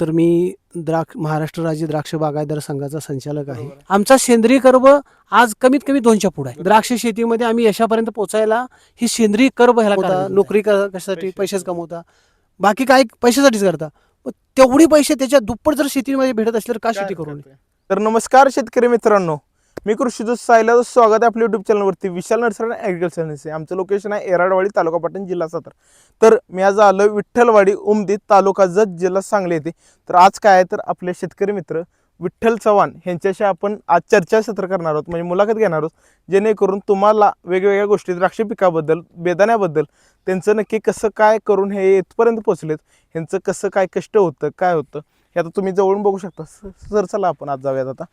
तर मी महाराष्ट्र राज्य द्राक्ष बागायतदार संघाचा संचालक आहे. आमचा सेंद्रिय कर्ब आज कमीत कमी 2च्या पुढे आहे. द्राक्ष शेतीमध्ये आम्ही यशापर्यंत पोहोचायला ही सेंद्रिय कर्ब ह्याला होता. नोकरी कशासाठी? पैसेच कमवता, बाकी काय पैशासाठीच करता. पण तेवढी पैसे त्याच्या दुप्पट जर शेतीमध्ये भेटत असले तर का शेती करू नये? तर नमस्कार शेतकरी मित्रांनो, मी कृषी दूत सायला स्वागत आहे आपल्या युट्यूब चॅनलवरती. विशाल नर्सरी ॲग्रिकल्चर नर्सरी. आमचं लोकेशन आहे एराडवाडी, तालुका पाटण, जिल्हा सातारा. तर मी आज आलो विठ्ठलवाडी, उमदी, तालुका जत, जिल्हा सांगली येथे. तर आज काय आहे तर आपले शेतकरी मित्र विठ्ठल चव्हाण यांच्याशी आपण आज चर्चासत्र करणार आहोत, म्हणजे मुलाखत घेणार आहोत, जेणेकरून तुम्हाला वेगवेगळ्या गोष्टी द्राक्ष पिकाबद्दल, बेदाण्याबद्दल, त्यांचं नक्की कसं काय करून हे इथपर्यंत पोहोचलेत, ह्यांचं कसं काय कष्ट होतं, काय होतं हे आता तुम्ही जवळून बघू शकता. सर चला आपण आज जाऊयात. आता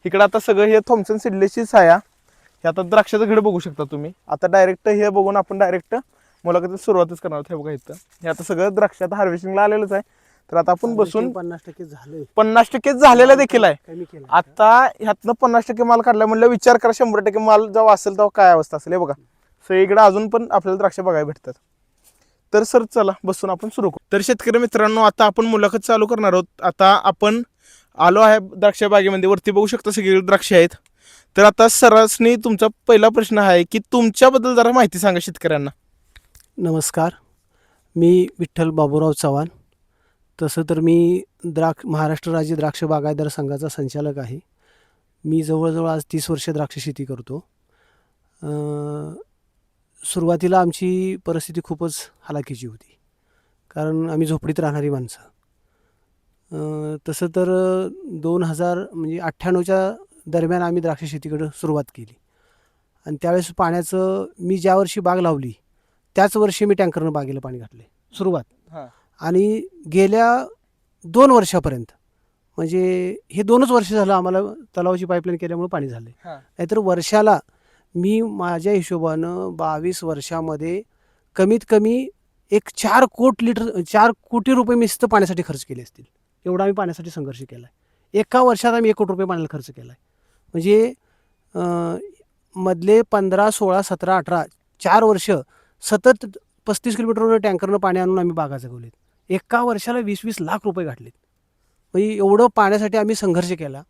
इकडं आता सगळं हे थॉम्सन सीडलेसचीच आहे. हे आता द्राक्षाचं घड बघू शकता तुम्ही. आता डायरेक्ट हे बघून आपण डायरेक्ट मुलाखतीला सुरुवातच करणार आहोत. हे बघा इथं हे आता सगळं द्राक्ष आता हार्वेस्टिंगला आलेलंच आहे. तर आता आपण बसून 50% झाले, 50% झालेला देखील आहे. कमी केलं. आता ह्यातनं 50% माल काढला म्हणलं विचार करा 100% माल जेव्हा असेल तेव्हा काय अवस्था असेल. हे बघा सगळीकडे अजून पण आपल्याला द्राक्ष बघायला भेटतात. तर सर चला बसून आपण सुरू करू. तर शेतकरी मित्रांनो, आता आपण मुलाखत चालू करणार आहोत. आता आपण आलो आहे द्राक्ष बागेमध्ये. वरती बघू शकता सगळीकडे द्राक्ष आहेत. तर आता सरासनी तुमचा पहिला प्रश्न आहे की तुमच्याबद्दल जरा माहिती सांगा शेतकऱ्यांना. नमस्कार, मी विठ्ठल बाबूराव चव्हाण. तसं तर मी महाराष्ट्र राज्य द्राक्ष बागायतदार संघाचा संचालक आहे. मी जवळजवळ आज 30 वर्ष द्राक्ष शेती करतो. सुरुवातीला आमची परिस्थिती खूपच हलाखीची होती, कारण आम्ही झोपडीत राहणारी माणसं. तसं तर 2000 म्हणजे 98च्या दरम्यान आम्ही द्राक्ष शेतीकडे सुरुवात केली. आणि त्यावेळेस पाण्याचं मी ज्या वर्षी बाग लावली त्याच वर्षी मी टँकरनं बागेला पाणी घातले सुरुवात. आणि गेल्या 2 वर्षापर्यंत, म्हणजे हे 2च वर्ष झालं आम्हाला तलावाची पाईपलाईन केल्यामुळे पाणी झाले. नाहीतर वर्षाला मी माझ्या हिशोबानं 22 वर्षामध्ये कमीत कमी एक 4 कोटी रुपये मी नुसतं पाण्यासाठी खर्च केले असतील. एवढा आम्ही पाण्यासाठी संघर्ष केला आहे. एका वर्षात आम्ही 1 कोटी रुपये पाण्याला खर्च केला आहे. म्हणजे मधले 15, 16, 17, 18 4 वर्ष सतत 35 किलोमीटरवर टँकरनं पाणी आणून आम्ही बागा जगवलेत. एका वर्षाला 20-20 लाख रुपये घातलेत. म्हणजे एवढं पाण्यासाठी आम्ही संघर्ष केला.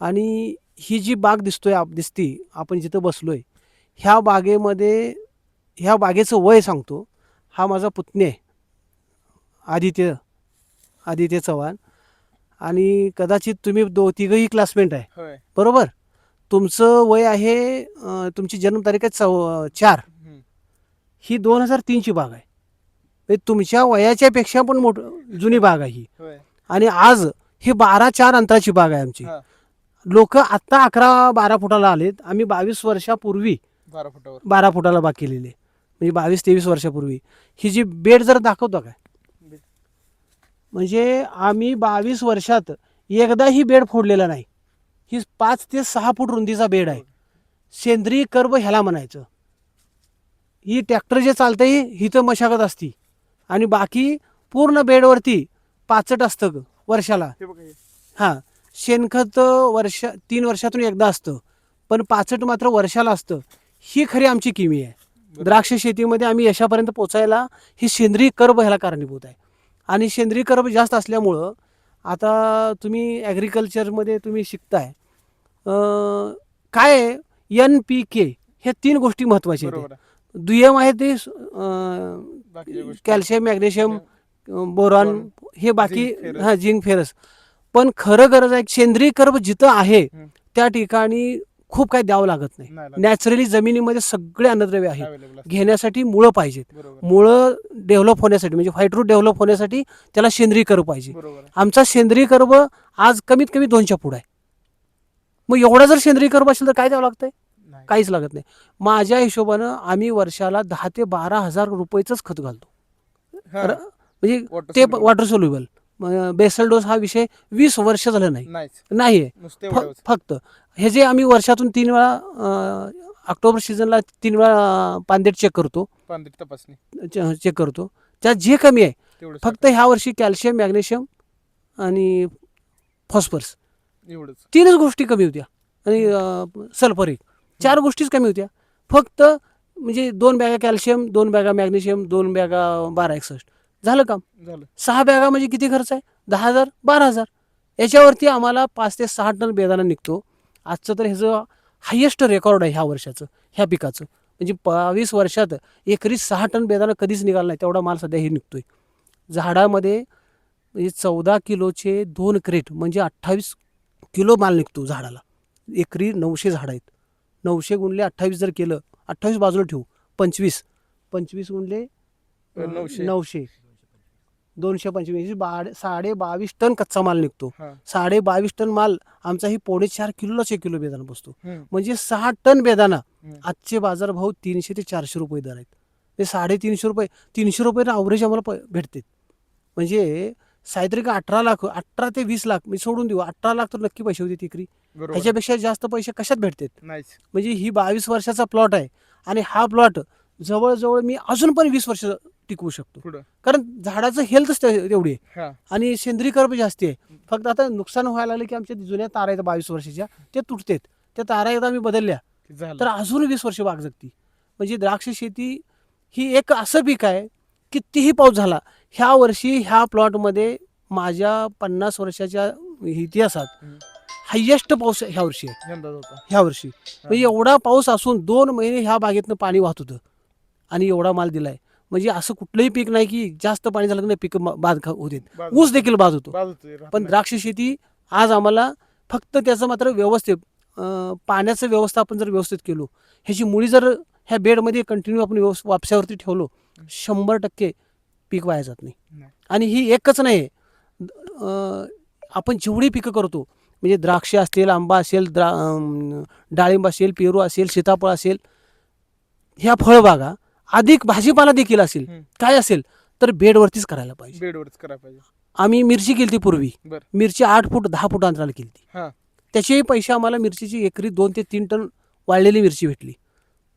आणि ही जी बाग दिसती आपण जिथं बसलो आहे, ह्या बागेचं वय सांगतो. हा माझा पुतण्या आहे आदित्य चव्हाण. आणि कदाचित तुम्ही तिघंही क्लासमेट आहे, बरोबर? तुमचं वय आहे, तुमची जन्मतारीख आहे 4. ही 2003ची बाग आहे. म्हणजे तुमच्या वयाच्या पेक्षा पण जुनी बाग आहे ही. आणि आज ही 12-4 अंतराची बाग आहे आमची. लोक आत्ता 11-12 फुटाला आलेत. आम्ही 22 वर्षापूर्वी 12 फुटाला बाग केलेली आहे. म्हणजे 22-23 वर्षापूर्वी. ही जी बेड जर दाखवतो काय, म्हणजे आम्ही 22 वर्षात एकदाही बेड फोडलेला नाही. ही 5 ते 6 फूट रुंदीचा बेड आहे. सेंद्रिय कर्ब ह्याला म्हणायचं. ही ट्रॅक्टर जे चालतंय ही तर मशागत असती, आणि बाकी पूर्ण बेडवरती पाचट असतं वर्षाला. हां, शेणखत 3 वर्षातून एकदा असतं, पण पाचट मात्र वर्षाला असतं. ही खरी आमची किमी आहे. द्राक्ष शेतीमध्ये आम्ही यशापर्यंत पोचायला ही सेंद्रिय कर्ब ह्याला कारणीभूत आहे. आणि सेंद्रिय कर्ब जास्त असल्यामुळं आता तुम्ही ॲग्रिकल्चरमध्ये तुम्ही शिकताय, काय NPK हे 3 गोष्टी महत्त्वाच्या आहेत. दुय्यम आहे ते कॅल्शियम, मॅग्नेशियम, बोरॉन, हे बाकी झिंक, फेरस. पण खरं गरज आहे सेंद्रिय कर्ब जिथं आहे त्या ठिकाणी खूप काही द्यावं लागत नाही. नॅचरली जमिनीमध्ये सगळे अन्नद्रव्य आहेत. घेण्यासाठी मुळं पाहिजेत. मुळं डेव्हलप होण्यासाठी, म्हणजे फायटरूट डेव्हलप होण्यासाठी त्याला सेंद्रिय कर्ब पाहिजे. आमचा सेंद्रिय कर्ब आज कमीत कमी 2च्या पुढे आहे. मग एवढा जर सेंद्रिय कर्ब असेल तर काय द्यावं लागतंय? काहीच लागत नाही. माझ्या हिशोबानं आम्ही वर्षाला 10,000 ते 12,000 रुपयेच खत घालतो. म्हणजे ते वॉटर सोल्युबल. बेसल डोस हा विषय 20 वर्ष झालं नाही. फक्त हे जे आम्ही वर्षातून 3 वेळा ऑक्टोबर सीझनला 3 वेळा पानदेट चेक करतो, त्यात जे कमी आहे फक्त ह्या वर्षी कॅल्शियम, मॅग्नेशियम आणि फॉस्फरस 3च गोष्टी कमी होत्या. आणि सल्फर 4 गोष्टीच कमी होत्या फक्त. म्हणजे 2 बॅगा कॅल्शियम, 2 बॅगा मॅग्नेशियम, 2 बॅगा 1261 झालं काम. 6 बॅगा म्हणजे किती खर्च आहे? 10,000 12,000 याच्यावरती आम्हाला 5 ते 6 टन बेदाणा निघतो. आजचं तर ह्याचं हायेस्ट रेकॉर्ड आहे ह्या वर्षाचं, ह्या पिकाचं. म्हणजे 22 वर्षात एकरी 6 टन बेदाणा कधीच निघाला नाही, तेवढा माल सध्या हे निघतोय. झाडामध्ये म्हणजे 14 किलोचे 2 क्रेट म्हणजे 28 किलो माल निघतो झाडाला. एकरी 900 झाडं आहेत. 900 गुणले 28 जर केलं, 28 बाजूला ठेवू, 25 गुणले 900 225 22.5 टन कच्चा माल निघतो. 22.5 टन माल आमचा ही 4.5 किलोलाच 1 किलो बेदाणा बसतो. म्हणजे 6 टन बेदाणा आजचे बाजारभाव 300 ते 400 रुपये दर आहेत. ते 350 रुपये 300 रुपये अवरेज आम्हाला भेटते. म्हणजे साधारण 18 लाख 18 ते 20 लाख मी सोडून देऊ, 18 लाख तर नक्की पैसे होते एकरी. ह्याच्यापेक्षा जास्त पैसे कशात भेटतात? म्हणजे ही 22 वर्षाचा प्लॉट आहे आणि हा प्लॉट जवळजवळ मी अजून पण 20 वर्ष टिकवू शकतो. कारण झाडाचं हेल्थच तेवढी आहे आणि सेंद्रिय कर्ब जास्त आहे. फक्त आता नुकसान व्हायला लागलं की आमच्या जुन्या तारा आहेत 22 वर्षाच्या, ते तुटतात. त्या तारा एकदा आम्ही बदलल्या तर अजून 20 वर्ष बाग जगती. म्हणजे द्राक्ष शेती ही एक असं पीक आहे, कितीही पाऊस झाला, ह्या वर्षी ह्या प्लॉटमध्ये माझ्या 50 वर्षाच्या इतिहासात हायेस्ट पाऊस ह्या वर्षी आहे. ह्या वर्षी म्हणजे एवढा पाऊस असून 2 महिने ह्या बागेतनं पाणी वाहत होतं आणि एवढा माल दिलाय. म्हणजे असं कुठलंही पीक नाही की जास्त पाणी झालं नाही पीक बाद होते. ऊस देखील बाद होतो. पण द्राक्ष शेती आज आम्हाला फक्त त्याचं मात्र व्यवस्थित पाण्याचं व्यवस्थापन जर व्यवस्थित केलो, ह्याची मुळी जर ह्या बेडमध्ये कंटिन्यू आपण वापशावरती ठेवलो, 100% पीक वाया जात नाही. आणि ही एकच नाही, आपण जेवढी पिकं करतो म्हणजे द्राक्ष असतील, आंबा असेल, डाळिंब असेल, पेरू असेल, सीताफळ असेल, ह्या फळबागा अधिक भाजीपाला देखील असेल, काय असेल तर बेडवरतीच करायला पाहिजे. आम्ही मिरची केली पूर्वी, मिरची 8 फूट 10 फूट अंतराला केली. त्याचेही पैसे आम्हाला मिरचीची एकरी 2 ते 3 टन वाळलेली मिरची भेटली.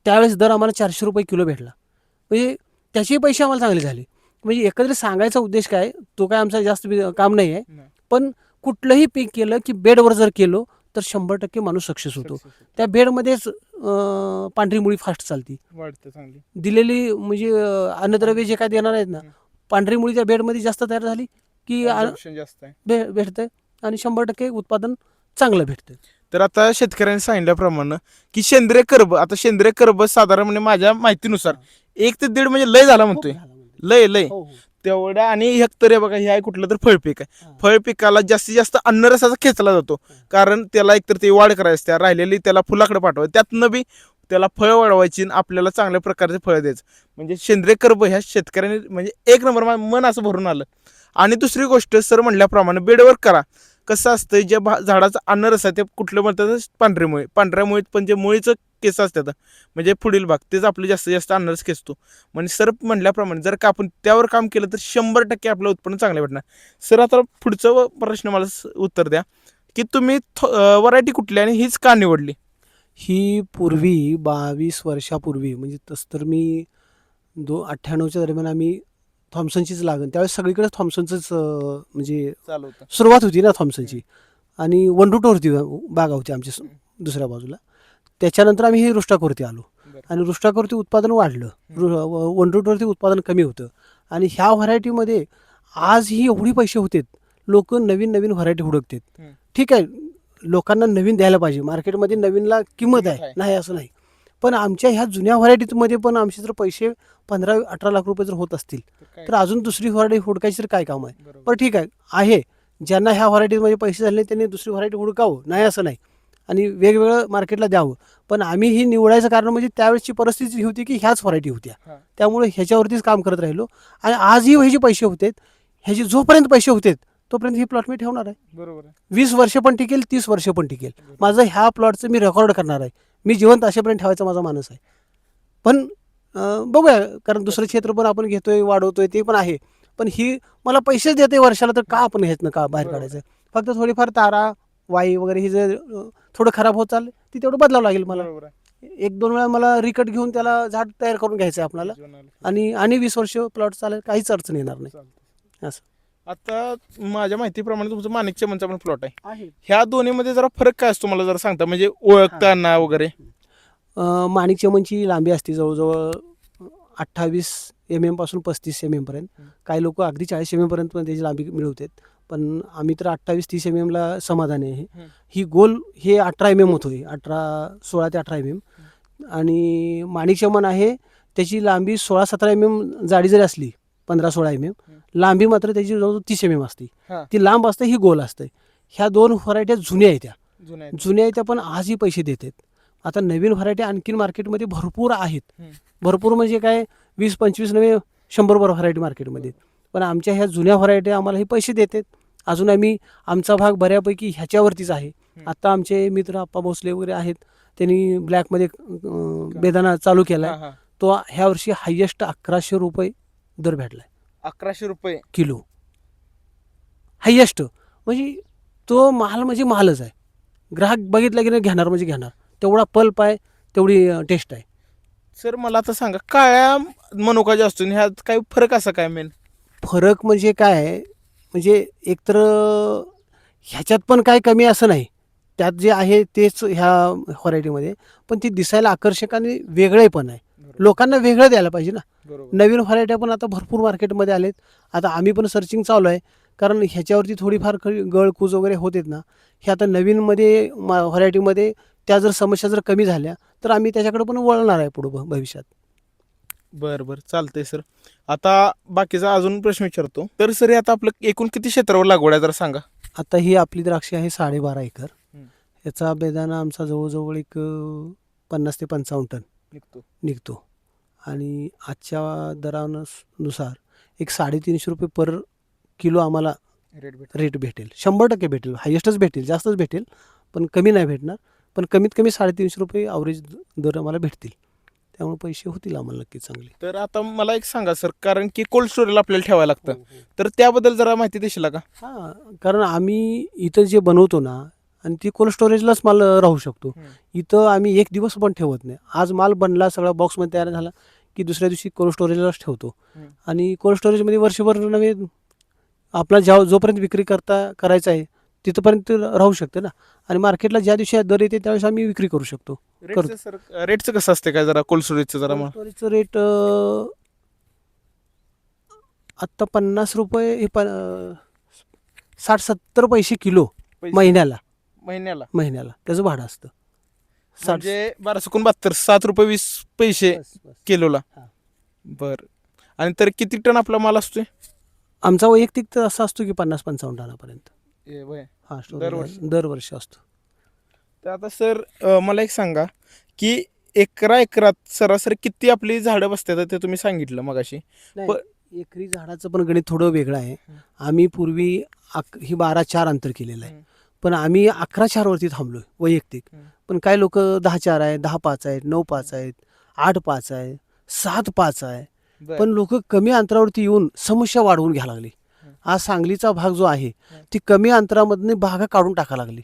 त्यावेळेस दर आम्हाला 400 रुपये किलो भेटला. म्हणजे त्याचेही पैसे आम्हाला चांगले झाले. म्हणजे एकत्रित सांगायचा उद्देश काय, तो काय आमचा जास्त काम नाही आहे, पण कुठलंही पीक केलं की बेडवर जर केलो तर 100% माणूस सक्सेस होतो. त्या बेडमध्येच पांढरी मुळी फास्ट चालती, दिलेली म्हणजे अन्नद्रव्य जे काय देणार आहेत ना, पांढरी मुळी त्या बेडमध्ये जास्त तयार झाली की भेटतंय आणि 100% उत्पादन चांगलं भेटतं. तर आता शेतकऱ्यांनी सांगितल्याप्रमाणे की सेंद्रिय कर्ब, आता सेंद्रिय कर्ब साधारण म्हणजे माझ्या माहितीनुसार 1 ते 1.5 म्हणजे लय झाला म्हणतोय, लय तेवढा. आणि हेक्टर आहे बघा, हे आहे कुठलं तर फळपीक आहे. फळपिकाला जास्तीत जास्त अन्नरसाचा खेचला जातो, कारण त्याला एकतर ते वाढ करायची, त्या राहिलेली त्याला फुलाकडे पाठवायची, त्यातनं बी त्याला फळ वाढवायची, आपल्याला चांगल्या प्रकारचे फळ द्यायचं. म्हणजे सेंद्रिय कर्ब ह्या शेतकऱ्यांनी म्हणजे एक नंबर मन असं भरून आलं. आणि दुसरी गोष्ट सर म्हटल्याप्रमाणे बेडवर करा. कसं असतं, जे झाडाचा अन्नरस आहे ते कुठलं म्हणतात पांढऱ्या मुळीत, पण जे मुळीचं केस असतात म्हणजे पुढील भाग तेच आपलं जास्तीत जास्त अन्नरस खेचतो. म्हणजे सर म्हटल्याप्रमाणे जर का आपण त्यावर काम केलं तर 100% आपलं उत्पन्न चांगलं भेटणार. सर आता पुढचं प्रश्न मला उत्तर द्या की तुम्ही व्हरायटी कुठली आणि हीच का निवडली? ही पूर्वी 22 वर्षापूर्वी म्हणजे तसं तर मी 98च्या दरम्यान आम्ही थॉम्सनचीच लागण, त्यावेळेस सगळीकडे थॉम्सनचंच म्हणजे सुरुवात होती ना थॉम्सनची. आणि वनरूटवरती बागा होती आमच्या दुसऱ्या बाजूला. त्याच्यानंतर आम्ही हे रुष्टाकवरती आलो आणि रुष्टाकवरती उत्पादन वाढलं, वनरूटवरती उत्पादन कमी होतं. आणि ह्या व्हरायटीमध्ये आजही एवढी पैसे होते, लोक नवीन व्हरायटी हुडकतात. ठीक आहे, लोकांना नवीन द्यायला पाहिजे, मार्केटमध्ये नवीनला किंमत आहे, नाही असं नाही. पण आमच्या ह्या जुन्या व्हरायटीमध्ये पण आमचे जर पैसे 15-18 लाख रुपये जर होत असतील तर अजून दुसरी व्हरायटी हुडकायची तर काय काम आहे. पण ठीक आहे, ज्यांना ह्या व्हरायटीमध्ये पैसे झाले त्यांनी दुसरी व्हरायटी हुडकावं, नाही असं नाही, आणि वेगवेगळं मार्केटला द्यावं. पण आम्ही ही निवडायचं कारण म्हणजे त्यावेळेसची परिस्थिती ही होती की ह्याच व्हरायटी होत्या, त्यामुळे ह्याच्यावरतीच काम करत राहिलो. आणि आजही ह्याचे पैसे होते, ह्याचे जोपर्यंत पैसे होते तोपर्यंत ही प्लॉट मी ठेवणार आहे. बरोबर, 20 वर्ष पण टिकेल, 30 वर्ष पण टिकेल. माझं ह्या प्लॉटचं मी रेकॉर्ड करणार आहे, मी जिवंत असेपर्यंत ठेवायचा माझा मानस आहे. पण बघूया, कारण दुसरं क्षेत्र पण आपण घेतोय, वाढवतोय, ते पण आहे. पण ही मला पैसेच देते वर्षाला, तर का आपण ह्यातनं का बाहेर काढायचं? फक्त थोडीफार तारा वाई वगैरे ही जर थोडं खराब होत चाललं ती तेवढं बदलावं लागेल मला. 1-2 वेळा मला रिकट घेऊन त्याला झाड तयार करून घ्यायचं आहे आपल्याला, आणि 20 वर्ष प्लॉट चालेल, काहीच अडचण येणार नाही असं. आता माझ्या माहितीप्रमाणे तुमचं माणिक चमनचा पण प्लॉट आहे, ह्या दोन्हीमध्ये जरा फरक काय असतो मला जरा सांगता, म्हणजे ओळखताना वगैरे? माणिक चमनची लांबी असते जवळजवळ 28 mm पासून 35 mm पर्यंत. काही लोक अगदी 40 mm पर्यंत पण त्याची लांबी मिळवतात. पण आम्ही तर 28-30 mm ला समाधानी आहे. हं. ही गोल हे 18 mm होतोय, 16 ते 18 mm. आणि माणिकचमन आहे त्याची लांबी 16-17 mm जाडी जरी असली, 15-16 mm लांबी मात्र त्याची जवळजवळ 30 mm असते. हा. ती लांब असते, ही गोल असते. ह्या 2 व्हरायट्या जुन्या आहेत, जुन्या जुन्या आहेत त्या, पण आजही पैसे देतात. आता नवीन व्हरायटी आणखीन मार्केटमध्ये भरपूर आहेत. भरपूर म्हणजे काय, 20-25 नव्हे 100 व्हरायटी मार्केटमध्ये. पण आमच्या ह्या जुन्या व्हरायटी आम्हाला हे पैसे देतात. अजून आम्ही आमचा भाग बऱ्यापैकी ह्याच्यावरतीच आहे. आता आमचे मित्र आप्पा भोसले वगैरे आहेत, त्यांनी ब्लॅकमध्ये बेदाणा चालू केला आहे. तो ह्या वर्षी हायेस्ट 1100 रुपये दर भेटलाय. 1100 रुपये किलो हायेस्ट. म्हणजे तो माल म्हणजे मालच आहे. ग्राहक बघितला की नाही घेणार म्हणजे घेणार. तेवढा पल्प आहे, तेवढी टेस्ट आहे. सर मला आता सांगा, काळ्या मनुका जो असतो ह्यात काय फरक असा काय मेन? फरक म्हणजे काय आहे, म्हणजे एकतर ह्याच्यात पण काय कमी असं नाही, त्यात जे आहे तेच ह्या व्हरायटीमध्ये, पण ती दिसायला आकर्षक आणि वेगळे पण आहे. लोकांना वेगळं द्यायला पाहिजे ना. नवीन व्हरायट्या पण आता भरपूर मार्केटमध्ये आलेत. आता आम्ही पण सर्चिंग चालू आहे, कारण ह्याच्यावरती थोडीफार गळकूज वगैरे होतेत ना. हे आता नवीनमध्ये व्हरायटीमध्ये त्या जर समस्या जर कमी झाल्या तर आम्ही त्याच्याकडे पण वळणार आहे पुढे भविष्यात. बरं बरं, चालतंय सर. आता बाकीचा अजून प्रश्न विचारतो. तर सर आता आपलं एकूण किती क्षेत्रावर लागवड आहे जरा सांगा. आता ही आपली द्राक्षे आहे 12.5 एकर. याचा बेदाणा आमचा जवळजवळ एक 50 ते 55 टन निघतो. आणि आजच्या दरानुसार एक 350 रुपये पर किलो आम्हाला रेट भेटेल. 100% भेटेल, हायेस्टच भेटेल, जास्तच भेटेल, पण कमी नाही भेटणार. पण कमीत कमी 350 रुपये ॲव्हरेज दर आम्हाला भेटतील. त्यामुळे पैसे होतील आम्हाला नक्की चांगले. तर आता मला एक सांगा सर, कारण की कोल्ड स्टोरेजला आपल्याला ठेवायला लागतं, तर त्याबद्दल जरा माहिती देशील का? हां, कारण आम्ही इथं जे बनवतो ना, आणि ती कोल्ड स्टोरेजलाच माल राहू शकतो. इथं आम्ही एक दिवस पण ठेवत नाही. आज माल बनला, सगळा बॉक्समध्ये तयार झाला की दुसऱ्या दिवशी कोल्ड स्टोरेजलाच ठेवतो. आणि कोल्ड स्टोरेजमध्ये वर्षभर नव्हे, आपला जोपर्यंत विक्री करायचं आहे तिथपर्यंत राहू शकते ना. आणि मार्केटला ज्या दिवशी दर येते त्यावेळेस आम्ही विक्री करू शकतो. रेटचं कसं असते काय जरा कोल्ड स्टोरेजचं जरा कोल्ड स्टोरेजचं रेट आत्ता 50 रुपये, 60-70 पैसे किलो महिन्याला त्याचं भाडं असतं. म्हणजे 1272 7 रुपये 20 पैसे किलोला. बर. आणि तर किती टन आपला माल असतोय? आमचा वैयक्तिक तर असा असतो की 50-55 टनापर्यंत हा दरवर्षी असतो. तर आता सर मला एक सांगा की एकरात सरासरी किती आपली झाडं बसतात ते तुम्ही सांगितलं मगाशी. एकरी झाडाचं पण गणित थोडं वेगळं आहे. आम्ही पूर्वी ही 12-4 अंतर केलेलं आहे, पण आम्ही 11-4 वरती थांबलोय वैयक्तिक. पण काही लोक 10-4 आहेत, 10-5 आहेत, 9-5 आहेत, 8-5 आहे, 7-5 आहे. पण लोक कमी अंतरावरती येऊन समस्या वाढवून घ्यायला लागली. आज सांगलीचा भाग जो आहे ती कमी अंतरामधनं बागा काढून टाकायला लागली.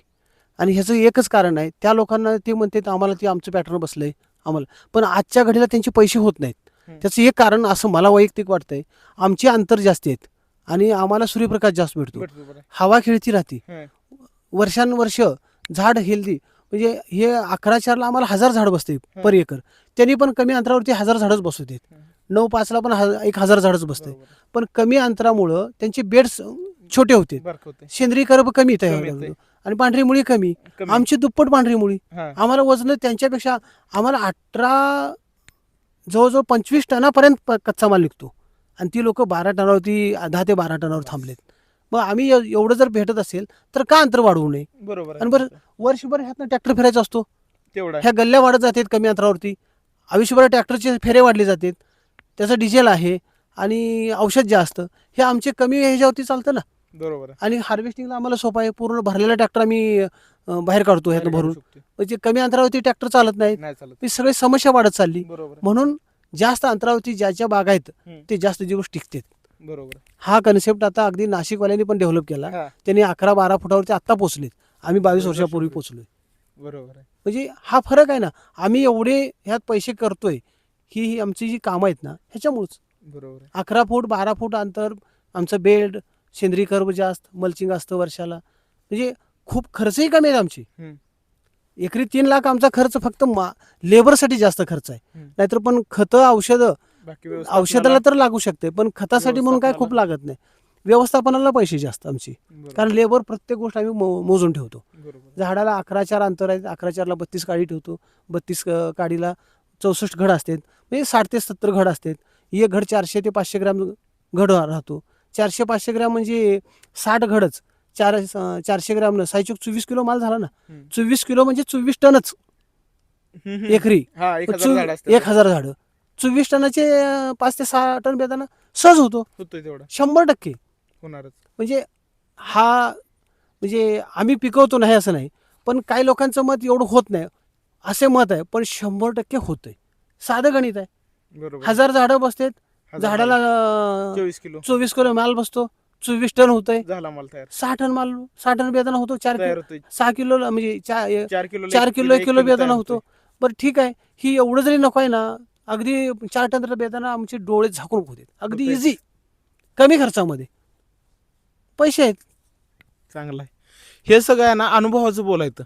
आणि ह्याचं एकच कारण आहे, त्या लोकांना ते म्हणतात आम्हाला ते आमचं पॅटर्न बसलंय आम्हाला, पण आजच्या घडीला त्यांचे पैसे होत नाहीत. त्याचं एक कारण असं मला वैयक्तिक वाटतंय, आमचे अंतर जास्त आहेत आणि आम्हाला सूर्यप्रकाश जास्त मिळतो, हवा खेळती राहते वर्षानुवर्ष, झाड हेल्दी. म्हणजे हे 11-4ला आम्हाला 1000 झाड बसते पर एकर. त्यांनी पण कमी अंतरावरती 1000 झाडच बसवतात. 9-5ला पण 1000 झाडच बसते. पण कमी अंतरामुळं त्यांचे बेड्स छोटे होते, सेंद्रिय कर्ब कमी येते आणि पांढरी मुळी कमी. आमची दुप्पट पांढरी मुळी. आम्हाला वजन त्यांच्यापेक्षा आम्हाला जवळजवळ 25 टनापर्यंत कच्चा माल निघतो. आणि ती लोक 12 टनावरती 10 ते 12 टनावर थांबलेत. मग आम्ही एवढं जर भेटत असेल तर का अंतर वाढवू नये? बरोबर. आणि बरं वर्षभर ह्यातनं ट्रॅक्टर फिरायचा असतो, ह्या गल्ल्या वाढत जातात कमी अंतरावरती. आयुष्यभर ट्रॅक्टरचे फेरे वाढले जातात, त्याचं डिझेल आहे आणि औषध जे असतं हे आमचे कमी ह्याच्यावरती चालतं ना. बरोबर. आणि हार्वेस्टिंगला आम्हाला सोपं आहे. पूर्ण भरलेला ट्रॅक्टर आम्ही बाहेर काढतो ह्यातनं भरून. म्हणजे कमी अंतरावरती ट्रॅक्टर चालत नाहीत. ही सगळी समस्या वाढत चालली. म्हणून जास्त अंतरावरती ज्याच्या बागा आहेत ते जास्त दिवस टिकतात. बरोबर. हा कन्सेप्ट आता अगदी नाशिकवाल्यांनी पण डेव्हलप केला. त्यांनी 11-12 फुटावरती आत्ता पोहोचलेत, आम्ही 22 वर्षापूर्वी पोहोचलोय. बरोबर. म्हणजे हा फरक आहे ना. आम्ही एवढे ह्यात पैसे करतोय ही आमची जी कामं आहेत ना ह्याच्यामुळेच. बरोबर. 11 फूट 12 फूट अंतर, आमचं बेल्ट, सेंद्रिय कर्ब जास्त, मल्चिंग असतं वर्षाला. म्हणजे खूप खर्चही कमी आहेत आमची. एकरी 3 लाख आमचा खर्च फक्त लेबरसाठी जास्त खर्च आहे. नाहीतर पण खतं औषधाला तर लागू शकते, पण खतासाठी म्हणून काय खूप लागत नाही. व्यवस्थापनाला पैसे जास्त आमची, बरोबर. कारण लेबर प्रत्येक गोष्ट आम्ही मोजून ठेवतो. बरोबर. झाडाला 11 अंतर आहे, 11 32 काडी ठेवतो, 32 काडीला 64 घड असतात, म्हणजे 60 ते 70 घड असतात. एक घड 400 ते 500 ग्रॅम घड राहतो. 400-500 ग्रॅम म्हणजे 60 घडच 400 ग्रॅम 24 किलो माल झाला ना. 24 किलो म्हणजे 24 टनच एकरी. 1000 झाडं 24 टनाचे 5 ते 6 टन बेदाना सहज होतो. तेवढा 100% होणारच. म्हणजे हा म्हणजे आम्ही पिकवतो नाही असं नाही, पण काही लोकांचं मत एवढं होत नाही असे मत आहे, पण 100% होतंय. साधं गणित आहे. बरोबर. 1000 झाडं बसतात, झाडाला 24 किलो माल बसतो, 24 टन होतंय, झाला माल तयार. 6 टन बेदाना होतो. 6 किलो म्हणजे 4 किलो बेदाना होतो. बरं ठीक आहे, ही एवढं जरी नको आहे ना, अगदी 4 टन बेदाना आमचे डोळे झाकून होते, अगदी इझी, कमी खर्चामध्ये पैसे आहेत. चांगलं आहे. हे सगळं आहे ना अनुभवाचं बोलायचं.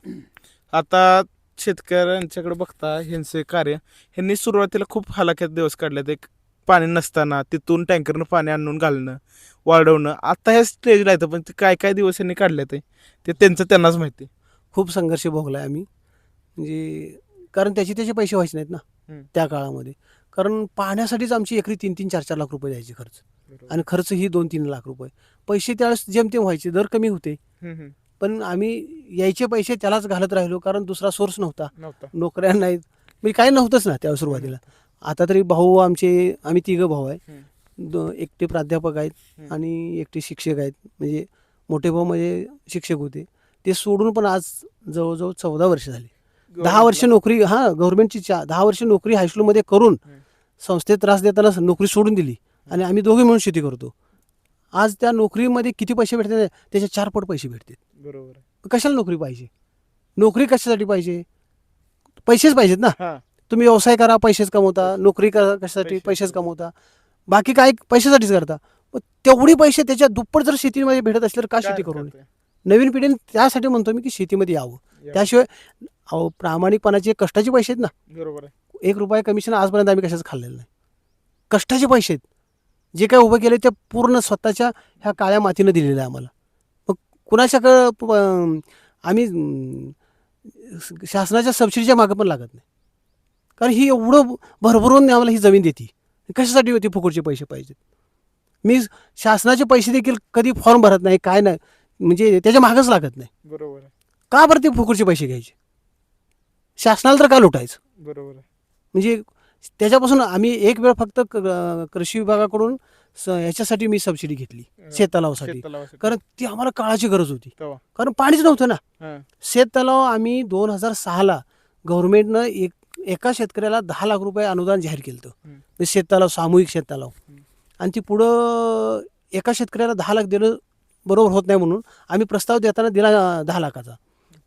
आता शेतकऱ्यांच्याकडे बघता ह्यांचे कार्य, ह्यांनी सुरुवातीला खूप हलाख्यात दिवस काढल्यात. एक पाणी नसताना तिथून टँकरनं पाणी आणून घालणं, वाढवणं, आता ह्या स्टेजला येतं, पण ते काय काय दिवस यांनी काढले ते त्यांचं त्यांनाच माहिती. खूप संघर्ष भोगलाय आम्ही, म्हणजे कारण त्याचे पैसे व्हायचे नाहीत ना त्या काळामध्ये. कारण पाण्यासाठीच आमची एकरी 3-3, 4-4 लाख रुपये द्यायचे खर्च, आणि खर्च ही 2-3 लाख रुपये. पैसे त्यावेळेस जेमतेम व्हायचे, दर कमी होते, पण आम्ही यायचे पैसे त्यालाच घालत राहिलो, कारण दुसरा सोर्स नव्हता. नोकऱ्या नाहीत, म्हणजे काही नव्हतंच ना त्या सुरुवातीला. आता तरी भाऊ आमचे, आम्ही 3 भाऊ आहे, एकटे प्राध्यापक आहेत आणि एकटे शिक्षक आहेत. म्हणजे मोठे भाऊ म्हणजे शिक्षक होते, ते सोडून पण आज जवळजवळ 14 वर्ष झाली. 10 वर्ष नोकरी, गव्हर्नमेंटची 10 वर्ष नोकरी हायस्कूलमध्ये करून संस्थेत त्रास देताना नोकरी सोडून दिली, आणि आम्ही दोघे मिळून शेती करतो. आज त्या नोकरीमध्ये किती पैसे भेटतात, त्याच्या 4 पट पैसे भेटतात. बरोबर. कशाला नोकरी पाहिजे? नोकरी कशासाठी पाहिजे? पैसेच पाहिजेत ना. तुम्ही व्यवसाय करा, पैसेच कमवता. नोकरी करा कशासाठी? पैसेच कमवता. बाकी काय पैशासाठीच करता. तेवढे पैसे त्याच्या दुप्पट जर शेतीमध्ये भेटत असले तर का शेती करू नये? नवीन पिढीने त्यासाठी म्हणतो मी की शेतीमध्ये यावं. त्याशिवाय प्रामाणिकपणाचे कष्टाचे पैसे आहेत ना. बरोबर. 1 रुपया कमिशन आजपर्यंत आम्ही कशाच खाल्लेलं नाही. कष्टाचे पैसे आहेत, जे काय उभं केले ते पूर्ण स्वतःच्या ह्या काळ्या मातीनं दिलेलं आहे आम्हाला. मग कुणाच्याकडं आम्ही शासनाच्या सबसिडीच्या मागं पण लागत नाही, कारण ही एवढं भरभरून आम्हाला ही जमीन देते. कशासाठी होती? फुकटचे पैसे पाहिजेत. मी शासनाचे पैसे देखील कधी फॉर्म भरत नाही, काय नाही, म्हणजे त्याच्या मागच लागत नाही. बरोबर. का बरं ते फुकटचे पैसे घ्यायचे? शासनाला तर का लुटायचं? बरोबर. म्हणजे त्याच्यापासून आम्ही एक वेळ फक्त कृषी विभागाकडून ह्याच्यासाठी मी सबसिडी घेतली, शेततलावासाठी, कारण ती आम्हाला काळाची गरज होती, कारण पाणीच नव्हतं ना. शेततलाव आम्ही 2006ला गव्हर्नमेंटनं एका शेतकऱ्याला 10 लाख रुपये अनुदान जाहीर केलं होतं, शेततलाव, सामूहिक शेततलाव. आणि ती पुढं एका शेतकऱ्याला 10 लाख देणं बरोबर होत नाही, म्हणून आम्ही प्रस्ताव देताना दिला 10 लाखाचा.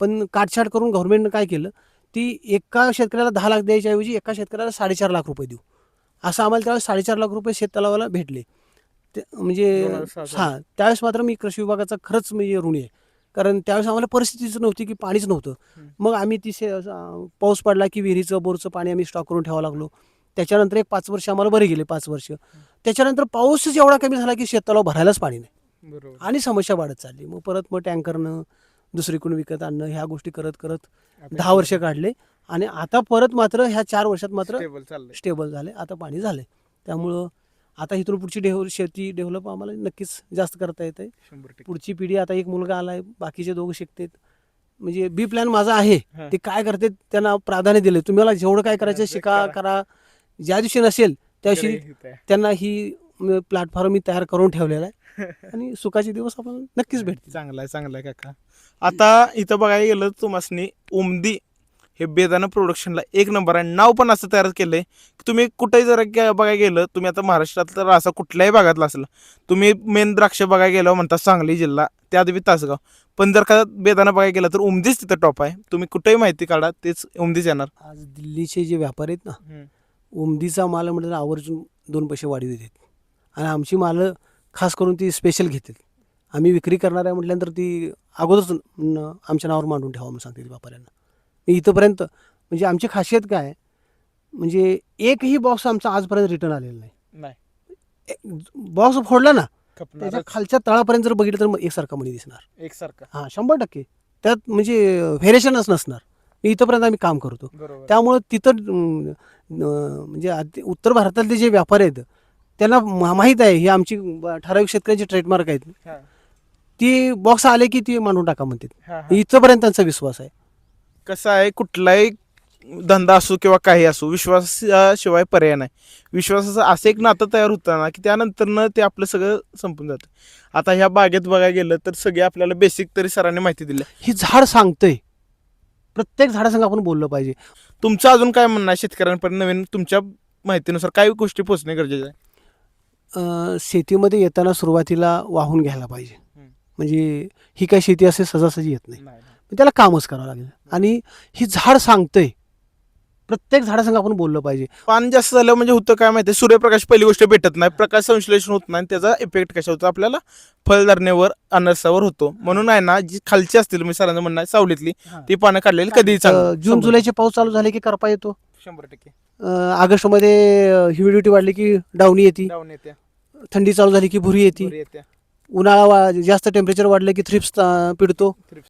पण काटछाट करून गव्हर्नमेंटनं काय केलं, ती एका शेतकऱ्याला 10 लाख द्यायच्याऐवजी एका शेतकऱ्याला 4.5 लाख रुपये देऊ, असं आम्हाला त्यावेळेस 4.5 लाख रुपये शेततलावाला भेटले. म्हणजे त्यावेळेस मात्र मी कृषी विभागाचा खरंच म्हणजे ऋणी आहे, कारण त्यावेळेस आम्हाला परिस्थितीच नव्हती की पाणीच नव्हतं. मग आम्ही पाऊस पडला की विहिरीचं, बोरचं पाणी आम्ही स्टॉक करून ठेवावं लागलो. त्याच्यानंतर एक 5 वर्ष आम्हाला बरे गेले, 5 वर्ष. त्याच्यानंतर पाऊसच एवढा कमी झाला की शेततलाव भरायलाच पाणी नाही, आणि समस्या वाढत चालली. मग परत टँकरनं दुसरीकडून विकत आणणं, ह्या गोष्टी करत करत 10 वर्ष काढले, आणि आता परत मात्र ह्या 4 वर्षात मात्र स्टेबल झाले, आता पाणी झाले. त्यामुळं आता इथून पुढची शेती डेव्हलप आम्हाला नक्कीच जास्त करता येते. पुढची पिढी, आता एक मुलगा आलाय, बाकीचे दोघं शिकतात. म्हणजे बी प्लॅन माझा आहे, ते काय करते त्यांना प्राधान्य दिले. तुम्हाला जेवढं काय करायचं शिका, करा. ज्या दिवशी नसेल त्या दिवशी त्यांना ही प्लॅटफॉर्म मी तयार करून ठेवलेला आहे, आणि सुखाचे दिवस आपण नक्कीच भेटतील. चांगला आहे काका. आता इथं बघायला गेलं तुम्हासनी उमदी हे बेदाणा प्रोडक्शनला 1 नंबर आहे. नाव पण असं तयार केलंय की तुम्ही कुठेही जर बघायला गेलं, तुम्ही आता महाराष्ट्रात तर असा कुठल्याही भागातला असला, तुम्ही मेन द्राक्ष बघायला गेलं म्हणतात सांगली जिल्हा, त्यात बी तासगाव, पण जर का बेदाणा बघायला गेला तर उमदीच तिथं टॉप आहे. तुम्ही कुठेही माहिती काढा, तेच उमदीच येणार. आज दिल्लीचे जे व्यापारी आहेत ना, उमदीचा माल म्हटलं आवर्जून 2 पैसे वाढीव देतात, आणि आमची मालं खास करून ती स्पेशल घेतात. आम्ही विक्री करणार आहे म्हटल्यानंतर ती अगोदरच आमच्या नावावर मांडून ठेवा म्हणून सांगते व्यापाऱ्यांना. मी इथंपर्यंत, म्हणजे आमची खासियत काय, म्हणजे एकही बॉक्स आमचा आजपर्यंत रिटर्न आलेला नाही. बॉक्स फोडला ना, त्याच्या खालच्या तळापर्यंत जर बघितलं तर मग एकसारखा मणी दिसणार. एकसारखा. हा 100% त्यात म्हणजे व्हेरिएशनच नसणार. इथंपर्यंत आम्ही काम करतो. बरोबर. त्यामुळं तिथं म्हणजे उत्तर भारतातले जे व्यापारी आहेत त्यांना माहीत आहे ही आमची ठराविक शेतकऱ्यांची ट्रेडमार्क आहेत. हा. ती बॉक्स आले की ती मांडून टाका म्हणतात. हा, हा. इथंपर्यंत त्यांचा विश्वास आहे. कसं आहे, कुठलाही धंदा असो किंवा काही असो, विश्वासाशिवाय पर्याय नाही. विश्वासाचं असं एक नातं तयार होतं ना की त्यानंतर ते आपलं सगळं संपून जातं. आता ह्या बागेत बघायला गेलं तर सगळे आपल्याला बेसिक तरी सरांनी माहिती दिली. ही झाड सांगतंय, प्रत्येक झाडासंग आपण बोललं पाहिजे. तुमचं अजून काय म्हणणं आहे शेतकऱ्यांपर्यंत नवीन तुमच्या माहितीनुसार काही गोष्टी पोहोचणे गरजेचे आहे? शेतीमध्ये येताना सुरुवातीला वाहून घ्यायला पाहिजे. म्हणजे ही काय शेती असे सहजासहजी येत नाही. त्याला कामच करावं लागेल. आणि ही झाड सांगतंय, प्रत्येक झाडासंग आपण बोललं पाहिजे. पान जास्त झालं म्हणजे होतं काय माहिती, सूर्यप्रकाश पहिली गोष्ट भेटत नाही, प्रकाश संश्लेषण होत नाही, त्याचा इफेक्ट कशा होतो आपल्याला फळधारणेवर अनरसावर होतो. म्हणून आहे ना, जी खालची असतील मी सरांचं म्हणणं आहे सावलीतली ती पानं काढलेली कधीही चांगलं. जून जुलैचे पाऊस चालू झाले की करपा येतो. 100% ऑगस्टमध्ये ह्युमिडिटी वाढली की डावणी येते. डाऊन येते, थंडी चालू झाली की भुरी येते. भुरी येते. उन्हाळा जास्त टेम्परेचर वाढलं की थ्रिप्स पिडतो. थ्रिप्स